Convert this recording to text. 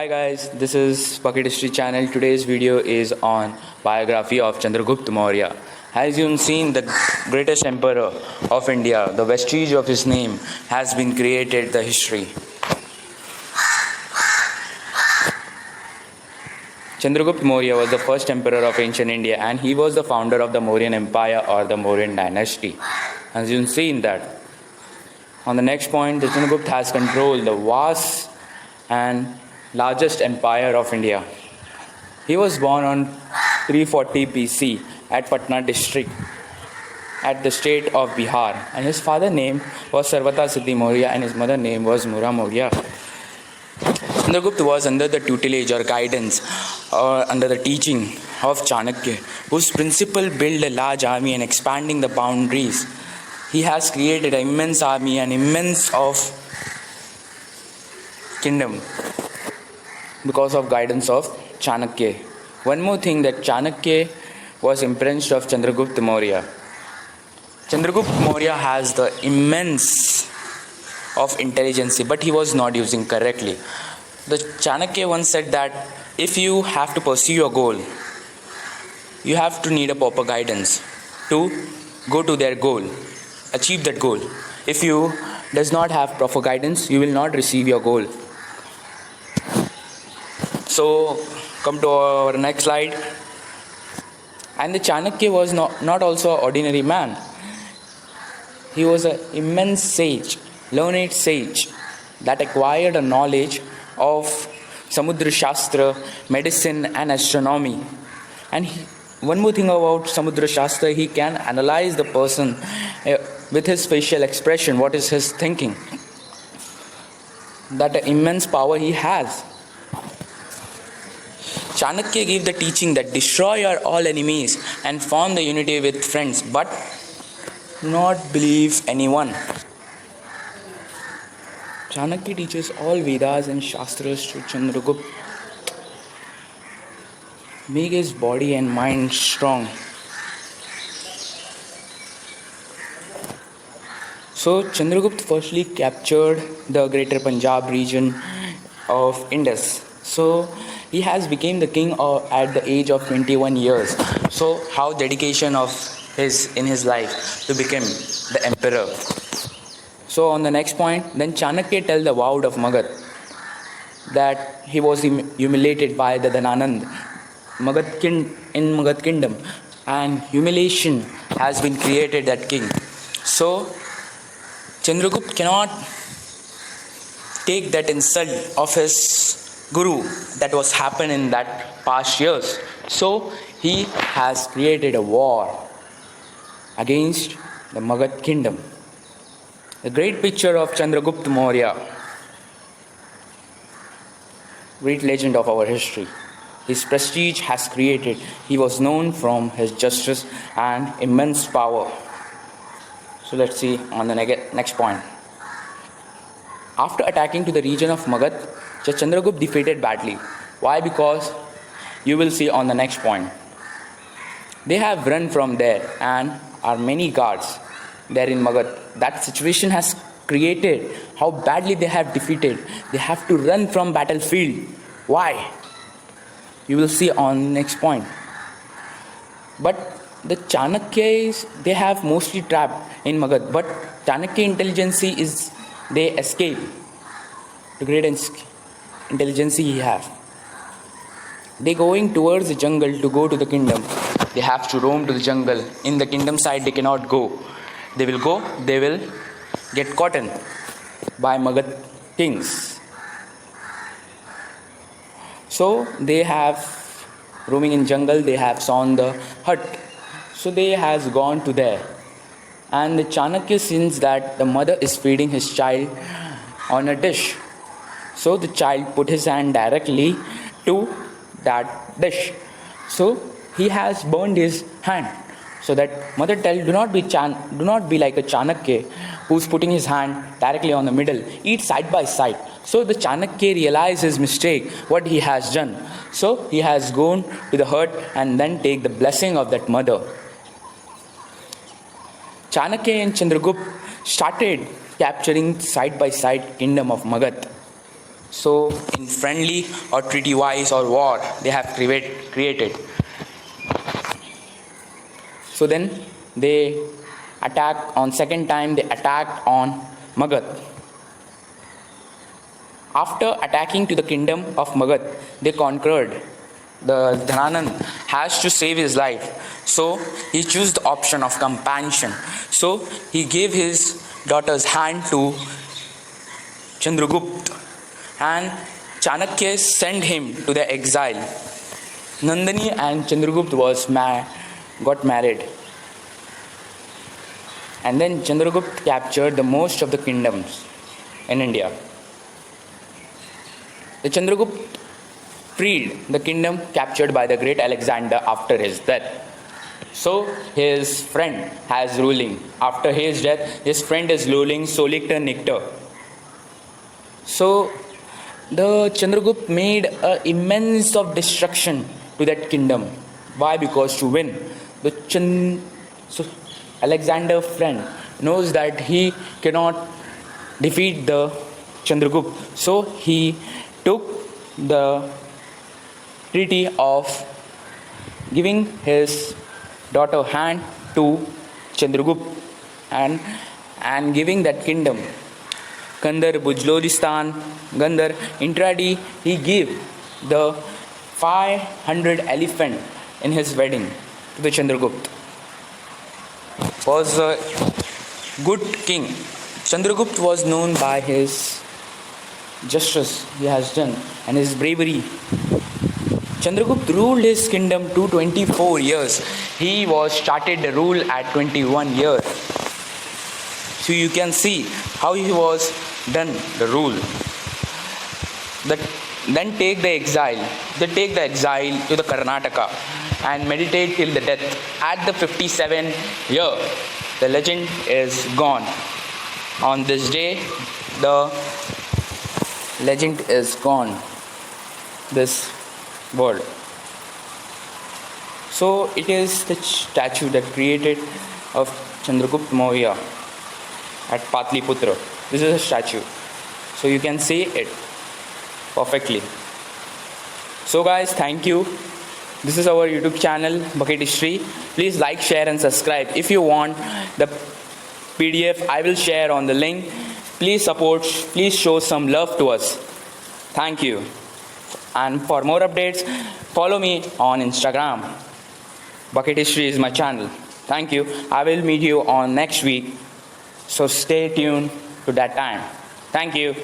Hi guys, this is Bucket History channel. Today's video is on biography of Chandragupta Maurya. As you've seen, the greatest emperor of India, the vestige of his name has been created the history. Chandragupta Maurya was the first emperor of ancient India and he was the founder of the Mauryan Empire or the Mauryan dynasty. As you've seen that. On the next point, the Chandragupta has controlled the vast and largest empire of India. He was born on 340 BC at Patna district at the state of Bihar, and his father's name was Sarvata Siddhi Maurya and his mother's name was Mura Maurya. Chandragupta was under the tutelage or guidance or under the teaching of Chanakya, whose principle built a large army and expanding the boundaries. He has created an immense army and immense of kingdom because of guidance of Chanakya. One more thing, that Chanakya was impressed of Chandragupta Maurya. Chandragupta Maurya has the immense of intelligence, but he was not using correctly. The Chanakya once said that if you have to pursue your goal, you have to need a proper guidance to go to their goal, achieve that goal. If you does not have proper guidance, you will not receive your goal. So, come to our next slide. And the Chanakya was not also an ordinary man. He was an immense sage, learned sage that acquired a knowledge of Samudra Shastra, medicine and astronomy. And one more thing about Samudra Shastra, he can analyze the person with his facial expression, what is his thinking. That immense power he has. Chanakya gave the teaching that destroy your all enemies and form the unity with friends, but do not believe anyone. Chanakya teaches all Vedas and Shastras to Chandragupta. Make his body and mind strong. So Chandragupta firstly captured the greater Punjab region of Indus. So he has become the king at the age of 21 years. So how dedication of his in his life to become the emperor. So on the next point, then Chanakya tell the vow of Magad that he was humiliated by the Dhananand in Magad kingdom, and humiliation has been created that king. So Chandragupta cannot take that insult of his guru that was happened in that past years. So he has created a war against the Magad kingdom. The great picture of Chandragupta Maurya, great legend of our history. His prestige has created. He was known from his justice and immense power. So let's see on the next point. After attacking to the region of Magad, Chandragupta defeated badly. Why? Because you will see on the next point. They have run from there and are many guards there in Magad. That situation has created how badly they have defeated. They have to run from battlefield. Why? You will see on next point. But the Chanakyas, they have mostly trapped in Magad. But Chanakya intelligence is they escape. The great intelligence he have. They going towards the jungle to go to the kingdom. They have to roam to the jungle. In the kingdom side they cannot go. They will go, they will get caught in by Magad kings. So they have roaming in jungle, they have saw the hut. So they has gone to there. And the Chanakya sees that the mother is feeding his child on a dish. So the child put his hand directly to that dish. So he has burned his hand. So that mother tell, do not be like a Chanakya who's putting his hand directly on the middle. Eat side by side. So the Chanakya realized his mistake, what he has done. So he has gone to the hut and then take the blessing of that mother. Chanakya and Chandragupta started capturing side by side kingdom of Magad. So in friendly or treaty wise or war, they have created. So then they attack on second time, they attacked on Magadh. After attacking to the kingdom of Magadh, they conquered. The Dhananand has to save his life, so he chose the option of compassion. So he gave his daughter's hand to Chandragupta, and Chanakya sent him to the exile. Nandini and Chandragupta got married, and then Chandragupta captured the most of the kingdoms in India. The Chandragupta freed the kingdom captured by the great Alexander after his death. So his friend has ruling. After his death, his friend is ruling Solictor Nictor. So the Chandragupta made an immense of destruction to that kingdom. Why? Because to win, so Alexander friend knows that he cannot defeat the Chandragupta. So he took the treaty of giving his daughter hand to Chandragupta and giving that kingdom. Kandar, Bujloristan, Gandhar, Intradi, he gave the 500 elephant in his wedding to the Chandragupta. Was a good king. Chandragupta was known by his justice he has done and his bravery. Chandragupta ruled his kingdom 224 years. He was started the rule at 21 years. So you can see how he was done the rule. Then take the exile. They take the exile to the Karnataka and meditate till the death. At the 57 year, the legend is gone. On this day, the legend is gone. This world. So it is the statue that created of Chandragupta Maurya at Patliputra. This is a statue. So you can see it perfectly. So guys, thank you. This is our YouTube channel, Bucket History. Please like, share and subscribe. If you want the PDF, I will share on the link. Please support, please show some love to us. Thank you. And for more updates, follow me on Instagram. Bucket History is my channel. Thank you. I will meet you on next week. So stay tuned to that time. Thank you.